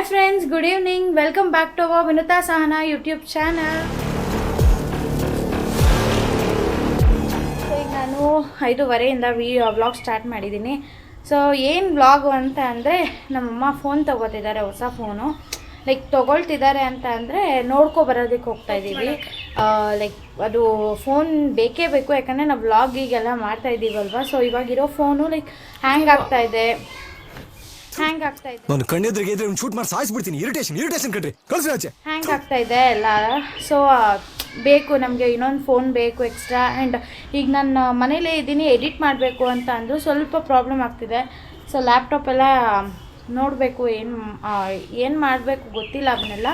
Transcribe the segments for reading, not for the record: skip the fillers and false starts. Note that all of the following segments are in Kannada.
Hi friends, good evening. Welcome back to our Vinutha Sahana YouTube channel. ಈಗ ನಾನು 5:30 ವ್ಲಾಗ್ ಸ್ಟಾರ್ಟ್ ಮಾಡಿದ್ದೀನಿ. ಸೊ ಏನು ವ್ಲಾಗು ಅಂತ ಅಂದರೆ, ನಮ್ಮಮ್ಮ ಫೋನ್ ತೊಗೋತಿದ್ದಾರೆ, ಹೊಸ ಫೋನು. ಲೈಕ್ ತೊಗೊಳ್ತಿದ್ದಾರೆ ಅಂತ ಅಂದರೆ ನೋಡ್ಕೊಬರೋದಕ್ಕೆ ಹೋಗ್ತಾಯಿದ್ದೀವಿ. ಲೈಕ್ ಅದು ಫೋನ್ ಬೇಕೇ ಬೇಕು, ಯಾಕಂದರೆ ನಾವು ವ್ಲಾಗಿಗೆಲ್ಲ ಮಾಡ್ತಾಯಿದ್ದೀವಲ್ವ. ಸೊ ಇವಾಗಿರೋ ಫೋನು ಲೈಕ್ ಹ್ಯಾಂಗ್ ಆಗ್ತಾಯಿದೆ. ನಾನು ಕಣ್ಣೆದ್ರಿಗೆ ಇದ್ರೆ ಒಂದು ಶೂಟ್ ಮಾಡಿ ಸಾಯಿಸ್ಬಿಡ್ತೀನಿ. ಇರಿಟೇಷನ್ ಕಣ್ರಿ, ಕಳ್ಸಿ ಆಚೆ. ಹ್ಯಾಂಗ್ ಆಗ್ತಾಯಿದೆ ಎಲ್ಲ. ಸೊ ಬೇಕು ನಮಗೆ ಇನ್ನೊಂದು ಫೋನ್ ಬೇಕು ಎಕ್ಸ್ಟ್ರಾ. ಆ್ಯಂಡ್ ಈಗ ನಾನು ಮನೇಲೇ ಇದ್ದೀನಿ, ಎಡಿಟ್ ಮಾಡಬೇಕು ಅಂತ ಅಂದರು ಸ್ವಲ್ಪ ಪ್ರಾಬ್ಲಮ್ ಆಗ್ತಿದೆ. ಸೊ ಲ್ಯಾಪ್ಟಾಪೆಲ್ಲ ನೋಡಬೇಕು, ಏನು ಮಾಡಬೇಕು ಗೊತ್ತಿಲ್ಲ ಅದನ್ನೆಲ್ಲ.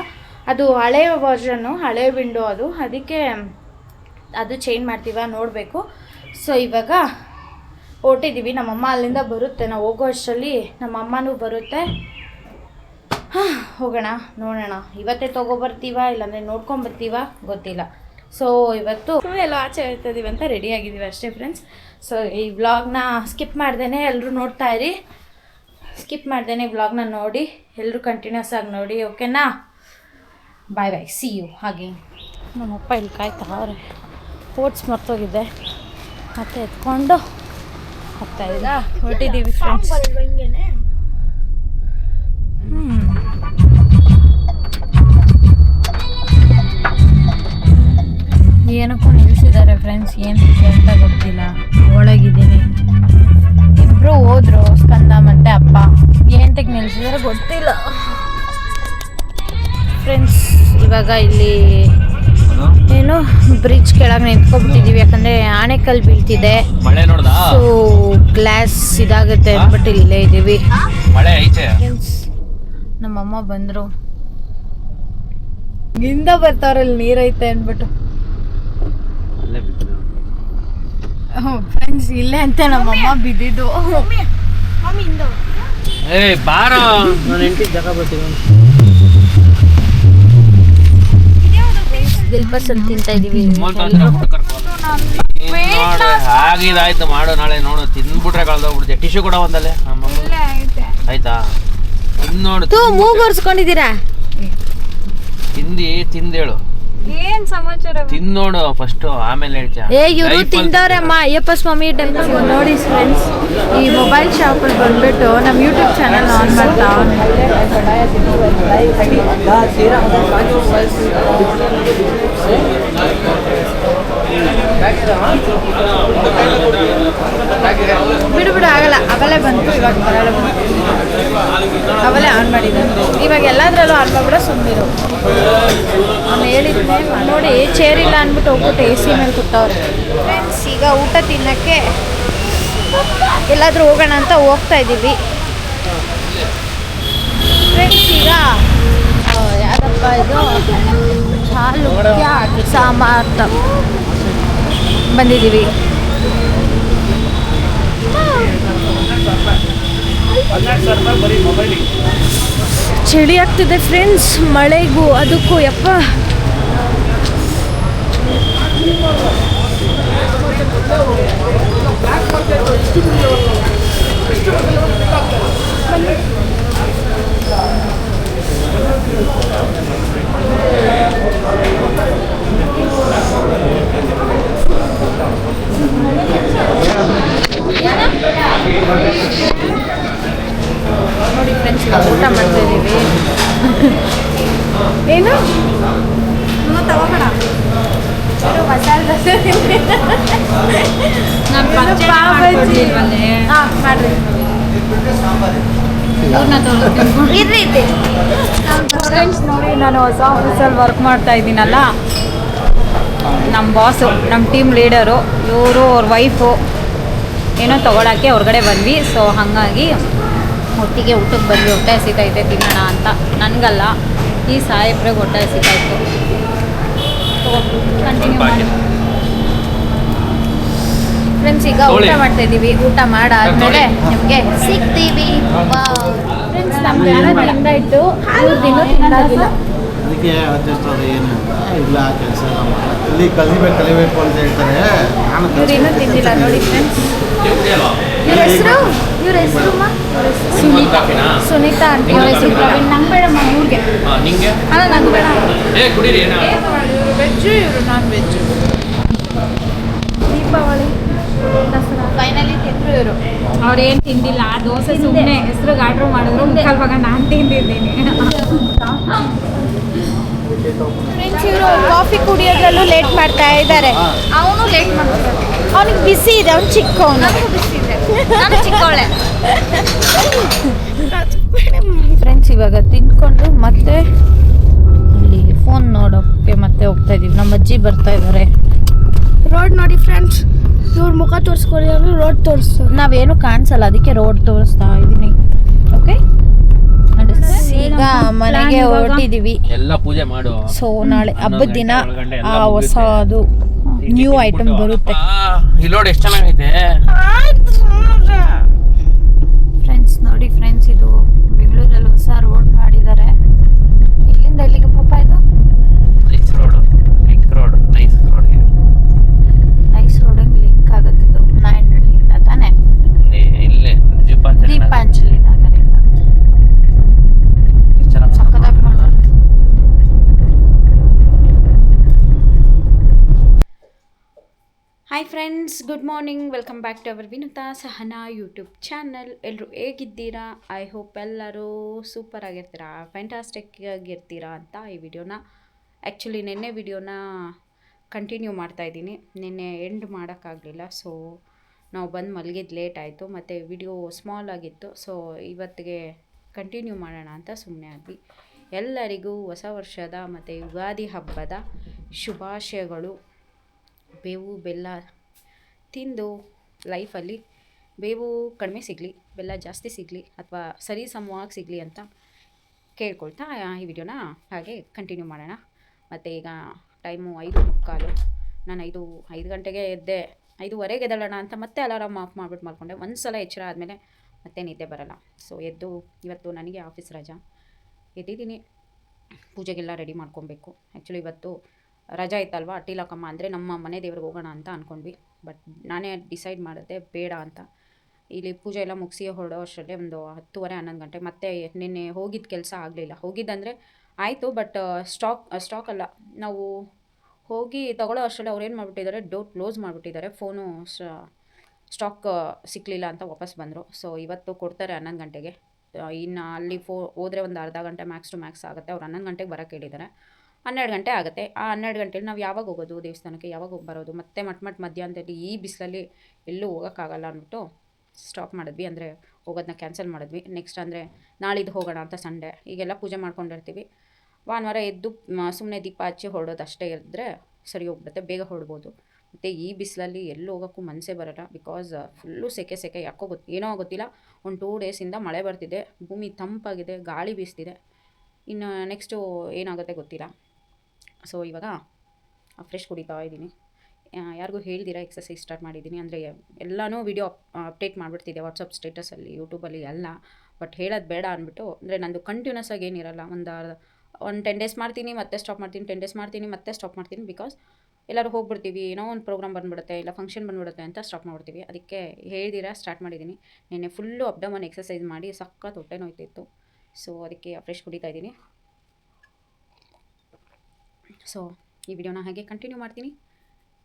ಅದು ಹಳೆಯ ವರ್ಷನ್ನು, ಹಳೆಯ ವಿಂಡೋ ಅದು, ಅದಕ್ಕೆ ಅದು ಚೇಂಜ್ ಮಾಡ್ತೀವ ನೋಡಬೇಕು. ಸೊ ಇವಾಗ ಹೊರಟಿದ್ದೀವಿ. ನಮ್ಮಮ್ಮ ಅಲ್ಲಿಂದ ಬರುತ್ತೆ, ನಾವು ಹೋಗೋ ಅಷ್ಟರಲ್ಲಿ ನಮ್ಮಮ್ಮನೂ ಬರುತ್ತೆ. ಹೋಗೋಣ, ನೋಡೋಣ. ಇವತ್ತೇ ತೊಗೊಬರ್ತೀವ ಇಲ್ಲಾಂದರೆ ನೋಡ್ಕೊಂಬರ್ತೀವ ಗೊತ್ತಿಲ್ಲ. ಸೊ ಇವತ್ತು ಎಲ್ಲ ಆಚೆ ಹೋಗ್ತಾಯಿದ್ದೀವಿ ಅಂತ ರೆಡಿ ಆಗಿದ್ದೀವಿ ಅಷ್ಟೇ ಫ್ರೆಂಡ್ಸ್. ಸೊ ಈ ವ್ಲಾಗ್ನ ಸ್ಕಿಪ್ ಮಾಡ್ದೇ ಎಲ್ಲರೂ ನೋಡ್ತಾ ಇರಿ. ಸ್ಕಿಪ್ ಮಾಡ್ದೇ ವ್ಲಾಗ್ನ ನೋಡಿ, ಎಲ್ಲರೂ ಕಂಟಿನ್ಯೂಸ್ ಆಗಿ ನೋಡಿ, ಓಕೆನಾ? ಬಾಯ್ ಬಾಯ್, ಸಿ ಯು. ಹಾಗೆ ನಮ್ಮಪ್ಪ ಇಲ್ಲಿ ಕಾಯ್ತಾವ್ರೆ. ಓಟ್ಸ್ ಮರ್ತೋಗಿದ್ದೆ, ಮತ್ತೆ ಎತ್ಕೊಂಡು ಹೋಗ್ತಾಯಿದ್ದ. ಹೊರಟಿದ್ದೀವಿ ಫ್ರೆಂಡ್ಸ್. ಏನಕ್ಕೂ ನಿಲ್ಲಿಸಿದ್ದಾರೆ ಫ್ರೆಂಡ್ಸ್, ಏನು ಅಂತ ಗೊತ್ತಿಲ್ಲ. ಒಳಗಿದ್ದೀನಿ. ಇಬ್ಬರು ಹೋದ್ರು, ಸ್ಕಂದ ಮತ್ತು ಅಪ್ಪ. ಏನಕ್ಕೆ ನಿಲ್ಲಿಸಿದ್ದಾರೆ ಗೊತ್ತಿಲ್ಲ ಫ್ರೆಂಡ್ಸ್. ಇವಾಗ ಇಲ್ಲಿ ಏನು ಬ್ರಿಡ್ಜ್ ಕೆಳಗೆ ನಿಂತ್ಕೊಬಿಟ್ಟಿದ್ದೀವಿ, ಯಾಕಂದರೆ ಆಣೆಕಲ್ಲು ಬೀಳ್ತಿದೆ. ಸೊ ಗ್ಲಾಸ್ ಇದಾಗುತ್ತೆ ಅಂದ್ಬಿಟ್ಟು ಇಲ್ಲೇ ಇದ್ದೀವಿ. ನಮ್ಮಮ್ಮ ಬಂದರು, ಹಿಂದ ಬರ್ತಾವ್ರಲ್ಲಿ ನೀರೈತೆ ಅಂದ್ಬಿಟ್ಟು. ಫ್ರೆಂಡ್ಸ್ ಇಲ್ಲೇ ಅಂತ ನಮ್ಮಮ್ಮ ಬಿದ್ದಿದ್ದು. ದಿಲ್ಪಸ್ ಅಂತ ತಿಂತಾ ಇದೀವಿ. ಆಗಿದಾಯ್ತು, ಮಾಡು ನಾಳೆ. ನೋಡು, ತಿಂದ್ಬಿಟ್ರೆ ಕಳ್ದೋಗ್ಬಿಡ್ತೀಯ. ಟಿಶ್ಯೂ ಕೂಡ ಒಂದಲ್ಲೇ ಆಯ್ತಾ? ತಿನ್ನೋಡು, ಮೂಗರ್ಸ್ಕೊಂಡಿದ್ದೀರಾ? ತಿಂದೇಳು. ಏನ್ ಸಮಾಚಾರ? ತಿನ್ನೋಡು ಫಸ್ಟ್, ಆಮೇಲೆ ಹೇಳ್ತೀಯ. ಇವರು ತಿಂದವ್ರಮ್ಮ. ಅಯ್ಯಪ್ಪ ಸ್ವಾಮಿ ಟೆಂಪಲ್ ನೋಡಿ ಫ್ರೆಂಡ್ಸ್. ಈ ಮೊಬೈಲ್ ಶಾಪಲ್ಲಿ ಬಂದ್ಬಿಟ್ಟು ನಮ್ಮ ಯೂಟ್ಯೂಬ್ ಚಾನಲ್ ಆನ್ ಮಾಡ್ತಾ. ಬಿಡು ಆಗಲ್ಲ, ಅವಲೇ ಬಂತು. ಇವಾಗ ಬರಲ್ಲ, ಅವಲೇ ಆನ್ ಮಾಡಿದ್ರು. ಇವಾಗ ಎಲ್ಲದರಲ್ಲೂ ಆನ್ ಮಾಡ್ಬಿಡೋ ಸುಮ್ಮನಿರು. ನಾನು ಹೇಳಿದ್ದೆ ನೋಡಿ, ಚೇರ್ ಇಲ್ಲ ಅಂದ್ಬಿಟ್ಟು ಹೋಗ್ಬಿಟ್ಟು AC ಮೇಲೆ ಕೂತವ್ರೆ ಫ್ರೆಂಡ್ಸ್. ಈಗ ಊಟ ತಿನ್ನೋಕ್ಕೆ ಎಲ್ಲಾದರೂ ಹೋಗೋಣ ಅಂತ ಹೋಗ್ತಾ ಇದ್ದೀವಿ ಫ್ರೆಂಡ್ಸ್. ಈಗ ಯಾರಪ್ಪ ಇದು, ಚಾಲುಕ್ಯ ಸಾಮಾರ್ಥ ಬಂದಿದ್ದೀವಿ. ಚಳಿ ಆಗ್ತಿದೆ ಫ್ರೆಂಡ್ಸ್, ಮಳೆಗೂ ಅದಕ್ಕೂ. ಯಪ್ಪ ನೋಡಿ ಫ್ರೆಂಡ್ಸ್, ನಾವು ಊಟ ಮಾಡ್ತಾ ಇದ್ದೀವಿ. ಏನು ತಗೋಬೇಡ, ಮಸಾಲೆ ದೋಸೆ ಮಾಡ್ರಿ. ಫ್ರೆಂಡ್ಸ್ ನೋಡಿ, ನಾನು ಹೊಸ ಆಫೀಸಲ್ಲಿ ವರ್ಕ್ ಮಾಡ್ತಾ ಇದ್ದೀನಲ್ಲ, ನಮ್ಮ ಬಾಸು, ನಮ್ಮ ಟೀಮ್ ಲೀಡರು ಇವರು, ಅವ್ರ ವೈಫು ಏನೋ ತೊಗೊಳಕ್ಕೆ ಹೊರಗಡೆ ಬಂದ್ವಿ. ಸೊ ಹಾಗಾಗಿ ಒಟ್ಟಿಗೆ ಊಟಕ್ಕೆ ಬಂದ್ವಿ. ಹೊಟ್ಟೆ ಹಸಿತೈತೆ, ತಿನ್ನೋಣ ಅಂತ. ನನಗಲ್ಲ, ಈ ಸಾಹೇಬ್ರಿಗೆ ಹೊಟ್ಟೆ ಹಸಿತಾಯಿತು. ಕಂಟಿನ್ಯೂ ಮಾಡಿ ಫ್ರೆಂಡ್ಸ್. ಈಗ ಊಟ ಮಾಡ್ತಾ ಇದ್ದೀವಿ. ಊಟ ಮಾಡಾದ್ಮೇಲೆ ನಿಮಗೆ ಸಿಗ್ತೀವಿ ಫ್ರೆಂಡ್ಸ್. ನಮ್ಗೆ ಎಲ್ಲ ತಿಂದಾಯ್ತು, ಇವ್ರು ತಿನ್ನೋದಿಲ್ಲ. ಅದಕ್ಕೆ ಏನು ಇಲ್ಲ, ಕೆಲಸ ಇಲ್ಲಿ ಕಲಿಬೇಕು ಅಂತ ಹೇಳ್ತಾರೆ. ಇವ್ರು ಇನ್ನೂ ತಿಂದಿಲ್ಲ ನೋಡಿ ಫ್ರೆಂಡ್ಸ್. ಇವ್ರ ಹೆಸರು ಸುನೀತಾ ಅಂತ. ಇವ್ರ ಹೆಸರು ಪ್ರವೀಣ್. ನಂಗೆ ಬೇಡಮ್ಮ ನಿಂಗೆ ಅಲ್ಲ ನಂಗೆ ಬೇಡ. ಕುಡೀರಿ ಏನೋ. ಇವರು ವೆಜ್ಜು ಇವರು non veg. Deepavali Dasara finally ತಿಂದರು ಇವರು. ಅವ್ರೇನು ತಿಂದಿಲ್ಲ, ದೋಸೆ ಸುಮ್ಮನೆ ಹೆಸ್ರಿಗೆ ಆರ್ಡ್ರ್ ಮಾಡಿದ್ರು. ಮುಖಲ್ವಾಗ ನಾನು ತಿಂದಿದ್ದೀನಿ. ಫ್ರೆಂಡ್ಸ್, ಇವರು ಕಾಫಿ ಕುಡಿಯೋದ್ರಲ್ಲೂ ಲೇಟ್ ಮಾಡ್ತಾ ಇದ್ದಾರೆ. ಅವನು ಲೇಟ್ ಮಾಡ್ತಾರೆ. ಅವನಿಗೆ ಬಿಸಿ ಇದೆ, ಅವ್ನು ಚಿಕ್ಕವನು. ನನಗೂ ಬಿಸಿ ಇದೆ, ನಾನು ಚಿಕ್ಕವಳೆ. ಫ್ರೆಂಡ್ಸ್, ಇವಾಗ ತಿನ್ಕೊಂಡು ಮತ್ತೆ ಇಲ್ಲಿ ಫೋನ್ ನೋಡೋಕ್ಕೆ ಮತ್ತೆ ಹೋಗ್ತಾ ಇದೀವಿ. ನಮ್ಮ ಅಜ್ಜಿ ಬರ್ತಾ ಇದ್ದಾರೆ. ರೋಡ್ ನೋಡಿ ಫ್ರೆಂಡ್ಸ್, ಇವ್ರ ಮುಖ ತೋರಿಸ್ಕೊಡಿದ್ರು, ರೋಡ್ ತೋರಿಸ್ತಾರೆ. ನಾವೇನು ಕಾಣಿಸಲ್ಲ, ಅದಕ್ಕೆ ರೋಡ್ ತೋರಿಸ್ತಾ ಇದ್ದೀನಿ. ಓಕೆ, ಈಗ ಮನೆಗೆ ಹೊರಟಿದೀವಿ. ಎಲ್ಲ ಪೂಜೆ ಮಾಡು. ಸೊ ನಾಳೆ ಹಬ್ಬದ ದಿನ ಹೊಸದು ನ್ಯೂ ಐಟಮ್ ಬರುತ್ತೆ. ಇಲ್ಲಿ ನೋಡಿ ಎಷ್ಟು ಚೆನ್ನಾಗೈತೆ. ಫ್ರೆಂಡ್ಸ್ ನೋಡಿ ಫ್ರೆಂಡ್ಸ್, ಇದು ಬೆಂಗಳೂರಲ್ಲಿ ಹೊಸ ರೋಡ್ ಮಾಡಿದ್ದಾರೆ. ಇಲ್ಲಿಂದ ಎಲ್ಲಿಗೆ ಪಾಪ ಇದು? Nice road, link road, nice ರೋಡ್ಗೆ. ನೈಸ್ ರೋಡಿಗೆ ಲಿಂಕ್ ಆಗುತ್ತೆ ಇದು. ನಾಯಂಡಹಳ್ಳಿಯಿಂದ ತಾನೇ? ಇಲ್ಲೇ ದೀಪಾಂಜಲಿ ನಗರಿಂದ. ಸಕ್ಕದಾಗಿ ಮಾಡೋದು. Hi friends, good morning. Welcome back to our Vinutha Sahana YouTube channel. ಎಲ್ಲರೂ ಹೇಗಿದ್ದೀರಾ? ಐ ಹೋಪ್ ಎಲ್ಲರೂ ಸೂಪರ್ ಆಗಿರ್ತೀರಾ, ಫ್ಯಾಂಟಾಸ್ಟಿಕ್ ಆಗಿರ್ತೀರಾ ಅಂತ ಈ ವಿಡಿಯೋನ ಆ್ಯಕ್ಚುಲಿ ನಿನ್ನೆ ವಿಡಿಯೋನ ಕಂಟಿನ್ಯೂ ಮಾಡ್ತಾಯಿದ್ದೀನಿ. ನಿನ್ನೆ ಎಂಡ್ ಮಾಡೋಕ್ಕಾಗಲಿಲ್ಲ. ಸೊ ನಾವು ಬಂದು ಮಲಗಿದ್ದು ಲೇಟ್ ಆಯಿತು ಮತ್ತು ವಿಡಿಯೋ ಸ್ಮಾಲ್ ಆಗಿತ್ತು. ಸೊ ಇವತ್ತಿಗೆ ಕಂಟಿನ್ಯೂ ಮಾಡೋಣ ಅಂತ ಸುಮ್ಮನೆ ಆದ್ವಿ. ಎಲ್ಲರಿಗೂ ಹೊಸ ವರ್ಷದ ಮತ್ತು ಯುಗಾದಿ ಹಬ್ಬದ ಶುಭಾಶಯಗಳು. ಬೇವು ಬೆಲ್ಲ ತಿಂದು ಲೈಫಲ್ಲಿ ಬೇವು ಕಡಿಮೆ ಸಿಗಲಿ, ಬೆಲ್ಲ ಜಾಸ್ತಿ ಸಿಗಲಿ, ಅಥವಾ ಸರಿ ಸಮವಾಗಿ ಸಿಗಲಿ ಅಂತ ಕೇಳ್ಕೊಳ್ತಾ ಈ ವಿಡಿಯೋನ ಹಾಗೆ ಕಂಟಿನ್ಯೂ ಮಾಡೋಣ. ಮತ್ತು ಈಗ ಟೈಮು 5:45. ನಾನು 5 ಗಂಟೆಗೆ ಎದ್ದೆ. 5:15 ಎದ್ದೇಳೋಣ ಅಂತ ಮತ್ತೆ ಅಲಾರಾಮ್ ಆಫ್ ಮಾಡಿಬಿಟ್ಟು ಮಾಡ್ಕೊಂಡೆ. ಒಂದು ಸಲ ಎಚ್ಚರ ಆದಮೇಲೆ ಮತ್ತೆ ನಿದ್ದೆ ಬರೋಲ್ಲ. ಸೊ ಎದ್ದು ಇವತ್ತು ನನಗೆ ಆಫೀಸ್ ರಜಾ ಎದ್ದಿದ್ದೀನಿ. ಪೂಜೆಗೆಲ್ಲ ರೆಡಿ ಮಾಡ್ಕೊಬೇಕು. ಆ್ಯಕ್ಚುಲಿ ಇವತ್ತು ರಜಾ ಇತ್ತಲ್ವ, ಅಟ್ಟಿಲಕ್ಕಮ್ಮ ಅಂದರೆ ನಮ್ಮ ಮನೆ ದೇವ್ರಿಗೆ ಹೋಗೋಣ ಅಂತ ಅಂದ್ಕೊಂಡ್ವಿ. ಬಟ್ ನಾನೇ ಡಿಸೈಡ್ ಮಾಡಿದೆ ಬೇಡ ಅಂತ. ಇಲ್ಲಿ ಪೂಜೆ ಎಲ್ಲ ಮುಗಿಸಿ ಹೊರಡೋ ಅಷ್ಟರಲ್ಲೇ ಒಂದು 10:30-11 ಗಂಟೆ. ಮತ್ತೆ ನಿನ್ನೆ ಹೋಗಿದ್ದ ಕೆಲಸ ಆಗಲಿಲ್ಲ. ಹೋಗಿದ್ದಂದರೆ ಆಯಿತು, ಬಟ್ ಸ್ಟಾಕ್ ಅಲ್ಲ, ನಾವು ಹೋಗಿ ತಗೊಳ್ಳೋ ಅಷ್ಟರಲ್ಲೇ ಅವ್ರು ಏನು ಮಾಡಿಬಿಟ್ಟಿದ್ದಾರೆ, ಡೋರ್ ಕ್ಲೋಸ್ ಮಾಡಿಬಿಟ್ಟಿದ್ದಾರೆ. ಫೋನು ಸ್ಟಾಕ್ ಸಿಕ್ಕಲಿಲ್ಲ ಅಂತ ವಾಪಸ್ ಬಂದರು. ಸೊ ಇವತ್ತು ಕೊಡ್ತಾರೆ 11 ಗಂಟೆಗೆ. ಇನ್ನು ಅಲ್ಲಿ ಹೋದರೆ ಒಂದು ಅರ್ಧ ಗಂಟೆ ಮ್ಯಾಕ್ಸ್ ಟು ಮ್ಯಾಕ್ಸ್ ಆಗುತ್ತೆ. ಅವ್ರು 11 ಗಂಟೆಗೆ ಬರೋಕ್ಕೆ ಹೇಳಿದ್ದಾರೆ. 12 ಗಂಟೆ ಆಗುತ್ತೆ. ಆ 12 ಗಂಟೆಲಿ ನಾವು ಯಾವಾಗ ಹೋಗೋದು ದೇವಸ್ಥಾನಕ್ಕೆ, ಯಾವಾಗ ಹೋಗಿ ಬರೋದು? ಮತ್ತೆ ಮಧ್ಯಾಹ್ನದಲ್ಲಿ ಈ ಬಿಸಿಲಲ್ಲಿ ಎಲ್ಲೂ ಹೋಗೋಕ್ಕಾಗಲ್ಲ ಅಂದ್ಬಿಟ್ಟು ಸ್ಟಾಪ್ ಮಾಡಿದ್ವಿ. ಅಂದರೆ ಹೋಗೋದನ್ನ ಕ್ಯಾನ್ಸಲ್ ಮಾಡಿದ್ವಿ. ನೆಕ್ಸ್ಟ್ ಅಂದರೆ ನಾಳಿದ್ದು ಹೋಗೋಣ ಅಂತ ಸಂಡೇ. ಈಗೆಲ್ಲ ಪೂಜೆ ಮಾಡ್ಕೊಂಡಿರ್ತೀವಿ. ಭಾನುವಾರ ಎದ್ದು ಸುಮ್ಮನೆ ದೀಪ ಹಚ್ಚಿ ಹೊರಡೋದು ಅಷ್ಟೇ ಇದ್ದರೆ ಸರಿ ಹೋಗ್ಬಿಡುತ್ತೆ, ಬೇಗ ಹೊರಡ್ಬೋದು. ಮತ್ತು ಈ ಬಿಸಿಲಲ್ಲಿ ಎಲ್ಲೂ ಹೋಗೋಕ್ಕೂ ಮನಸ್ಸೇ ಬರೋಲ್ಲ. ಬಿಕಾಸ್ ಫುಲ್ಲು ಸೆಕೆ ಯಾಕೋ ಏನೋ ಗೊತ್ತಿಲ್ಲ. ಒಂದು 2 ಡೇಸಿಂದ ಮಳೆ ಬರ್ತಿದೆ, ಭೂಮಿ ತಂಪಾಗಿದೆ, ಗಾಳಿ ಬೀಸ್ತಿದೆ. ಇನ್ನು ನೆಕ್ಸ್ಟು ಏನಾಗುತ್ತೆ ಗೊತ್ತಿಲ್ಲ. ಸೊ ಇವಾಗ ಫ್ರೆಶ್ ಕುಡಿತಾ ಇದ್ದೀನಿ. ಯಾರಿಗೂ ಹೇಳ್ದಿರ ಎಕ್ಸಸೈಸ್ ಸ್ಟಾರ್ಟ್ ಮಾಡಿದ್ದೀನಿ. ಅಂದರೆ ಎಲ್ಲನೂ ವಿಡಿಯೋ ಅಪ್ಡೇಟ್ ಮಾಡಿಬಿಡ್ತಿದ್ದೆ ವಾಟ್ಸಪ್ ಸ್ಟೇಟಸಲ್ಲಿ, ಯೂಟ್ಯೂಬಲ್ಲಿ ಎಲ್ಲ. ಬಟ್ ಹೇಳೋದು ಬೇಡ ಅಂದ್ಬಿಟ್ಟು, ಅಂದರೆ ನಂದು ಕಂಟಿನ್ಯೂಸ್ ಆಗಿ ಏನಿರಲ್ಲ. ಒಂದು 10 ಡೇಸ್ ಮಾಡ್ತೀನಿ, ಮತ್ತೆ ಸ್ಟಾಪ್ ಮಾಡ್ತೀನಿ, 10 ಡೇಸ್ ಮಾಡ್ತೀನಿ, ಮತ್ತೆ ಸ್ಟಾಪ್ ಮಾಡ್ತೀನಿ. ಬಿಕಾಸ್ ಎಲ್ಲರೂ ಹೋಗ್ಬಿಡ್ತೀವಿ, ಏನೋ ಒಂದು ಪ್ರೋಗ್ರಾಮ್ ಬಂದುಬಿಡುತ್ತೆ, ಇಲ್ಲ ಫಂಕ್ಷನ್ ಬಂದುಬಿಡುತ್ತೆ ಅಂತ ಸ್ಟಾಪ್ ಮಾಡ್ಬಿಡ್ತೀವಿ. ಅದಕ್ಕೆ ಹೇಳ್ದಿರ ಸ್ಟಾರ್ಟ್ ಮಾಡಿದ್ದೀನಿ. ನೆನ್ನೆ ಫುಲ್ಲು ಅಪ್ ಡೌನ್ ಎಕ್ಸಸೈಸ್ ಮಾಡಿ ಸಖತ್ ಹೊಟ್ಟೆ ನೋಯ್ತಿತ್ತು. ಸೊ ಅದಕ್ಕೆ ಫ್ರೆಶ್ ಕುಡಿತಾ ಇದ್ದೀನಿ. ಸೊ ಈ ವಿಡಿಯೋನ ಹಾಗೆ ಕಂಟಿನ್ಯೂ ಮಾಡ್ತೀನಿ.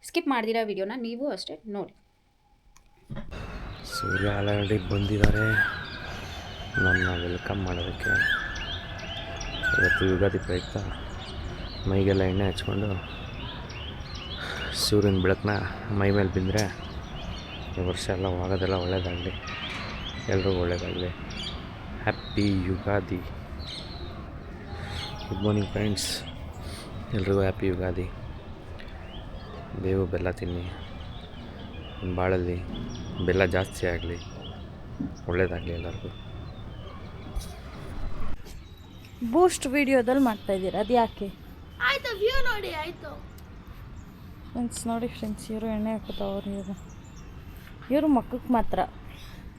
ಸ್ಕಿಪ್ ಮಾಡ್ದಿರೋ ವಿಡಿಯೋನ ನೀವು ಅಷ್ಟೇ ನೋಡಿ. ಸೂರ್ಯ ಆಲ್ರೆಡಿ ಬಂದಿದ್ದಾರೆ ನನ್ನ ವೆಲ್ಕಮ್ ಮಾಡೋದಕ್ಕೆ. ಇವತ್ತು ಯುಗಾದಿ ಪ್ರಯುಕ್ತ ಮೈಗೆಲ್ಲ ಎಣ್ಣೆ ಹಚ್ಕೊಂಡು ಸೂರ್ಯನ ಬೆಳಕನ್ನ ಮೈ ಮೇಲೆ ಬಿದ್ದರೆ ಈ ವರ್ಷ ಎಲ್ಲ ಆಗೋದೆಲ್ಲ ಒಳ್ಳೆಯದಾಗಲಿ, ಎಲ್ರಿಗೂ ಒಳ್ಳೆಯದಾಗಲಿ. Happy Ugadi. Good morning friends, ಎಲ್ರಿಗೂ ಹ್ಯಾಪಿ ಯುಗಾದಿ. ಬೇವು ಬೆಲ್ಲ ತಿನ್ನಿ, ನಿಮ್ಮ ಬಾಳಲ್ಲಿ ಬೆಲ್ಲ ಜಾಸ್ತಿ ಆಗಲಿ, ಒಳ್ಳೆಯದಾಗಲಿ ಎಲ್ಲರಿಗೂ. ಬೂಸ್ಟ್ ವಿಡಿಯೋದಲ್ಲಿ ಮಾಡ್ತಾಯಿದ್ದೀರಾ, ಅದು ಯಾಕೆ? ಆಯ್ತು, ವ್ಯೂ ನೋಡಿ ಆಯ್ತು. ಫ್ರೆಂಡ್ಸ್ ನೋಡಿ ಫ್ರೆಂಡ್ಸ್, ಇವರು ಎಣ್ಣೆ ಹಾಕೋತವ್ರು. ಇವರು ಮಕ್ಕಕ್ಕೆ ಮಾತ್ರ,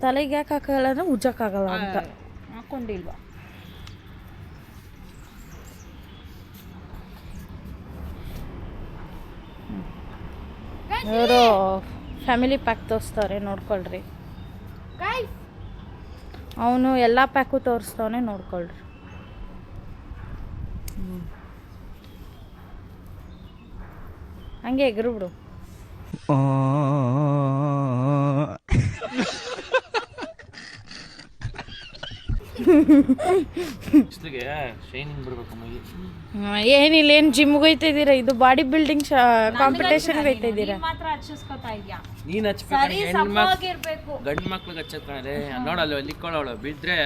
ತಲೆಗೆ ಯಾಕೆ ಹಾಕಲ್ಲ ಅಂದರೆ ಉಜ್ಜಕ್ಕಾಗಲ್ಲ ಅಂತ ಹಾಕ್ಕೊಂಡಿಲ್ವಾ. ಇವರು ಫ್ಯಾಮಿಲಿ ಪ್ಯಾಕ್ ತೋರಿಸ್ತವ್ರೆ, ನೋಡ್ಕೊಳ್ರಿ. ಅವನು ಎಲ್ಲ ಪ್ಯಾಕು ತೋರಿಸ್ತವನೆ, ನೋಡ್ಕೊಳ್ರಿ. ಹಂಗೆ ಎಗರು ಬಿಡು. ಶೈನಿಂಗ್ ಬಿಡ್ಬೇಕು ಮೈ. ಏನಿಲ್ಲ, ಏನು ಜಿಮ್ಗೆ ಹೋಯ್ತಾ ಇದ್ದೀರಾ? ಇದು ಬಾಡಿ ಬಿಲ್ಡಿಂಗ್ ಕಾಂಪಿಟೇಷನ್ಗೆ ಹೋಯ್ತಾ ಇದ್ದೀರಾ? ಮಾತ್ರ ಹಚ್ಚಿಸ್ಕೊತಾ ಇದ್ಯಾ? ನೀನು ಹಚ್ಬೇಕು, ಗಂಡು ಮಕ್ಳಿಗೆ ಹಚ್ಚತ್ಕಣೆ. ನೋಡಲ್ಲ ಲಿಕ್ಕೊಳ್ಳೋಳು ಬಿದ್ದರೆ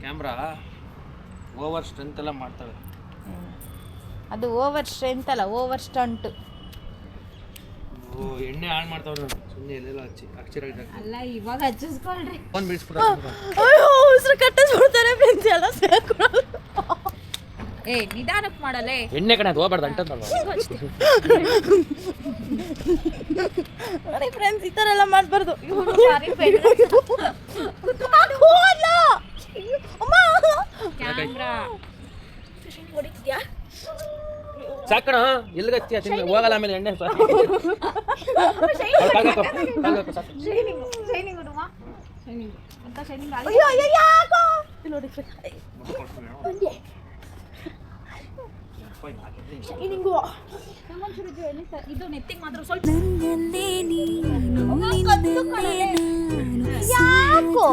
ಕ್ಯಾಮ್ರಾ ಓವರ್ ಸ್ಟ್ರೆಂತ್ ಎಲ್ಲ ಮಾಡ್ತಾಳೆ. ಅದು ಓವರ್ ಸ್ಟ್ರೆಂತ್ ಅಲ್ಲ, ಓವರ್ ಸ್ಟಂಟ್. ಎಣ್ಣೆ ಹಾಳು ಮಾಡ್ತಾವ್ರು ಸುಮ್ಮನೆ ಎಲ್ಲೆಲ್ಲ ಹಚ್ಚಿ ಅಕ್ಷರ ಅಲ್ಲ, ಇವಾಗ ಹಚ್ಚಿಸ್ಕೊಳ್ರಿ. ಫೋನ್ ಬಿಡಿಸ್ಬಿಡ. ಅಯ್ಯೋ, ಉಸಿರು ಕಟ್ಟಿಸ್ಬಿಡ್ತಾರೆ ಫ್ರೆಂಡ್ಸ್ ಎಲ್ಲ ಸೇರ್ಕೊಳ್ಳೋದು. ಏ, ನಿಧಾನಕ್ಕೆ ಮಾಡಲೇ. ಎಣ್ಣೆ ಕಡೆ ಅದು ಹೋಗ್ಬಾರ್ದು ಅಂಟದಲ್ವ. ನೋಡಿ ಫ್ರೆಂಡ್ಸ್, ಈ ಥರ ಎಲ್ಲ ಮಾಡಬಾರ್ದು. ಕ್ಯಾಮ್ರಾ ಸಾಕಣ ಎಲ್ಲಿಗೆ ಹಚ್ಚಿ ತಿಂದು ಹೋಗಲ್ಲ ಆಮೇಲೆ ಎಣ್ಣೆ ಇದು ನೆತ್ತಿಗೆ ಮಾತ್ರ ಸ್ವಲ್ಪ ಯಾಕೋ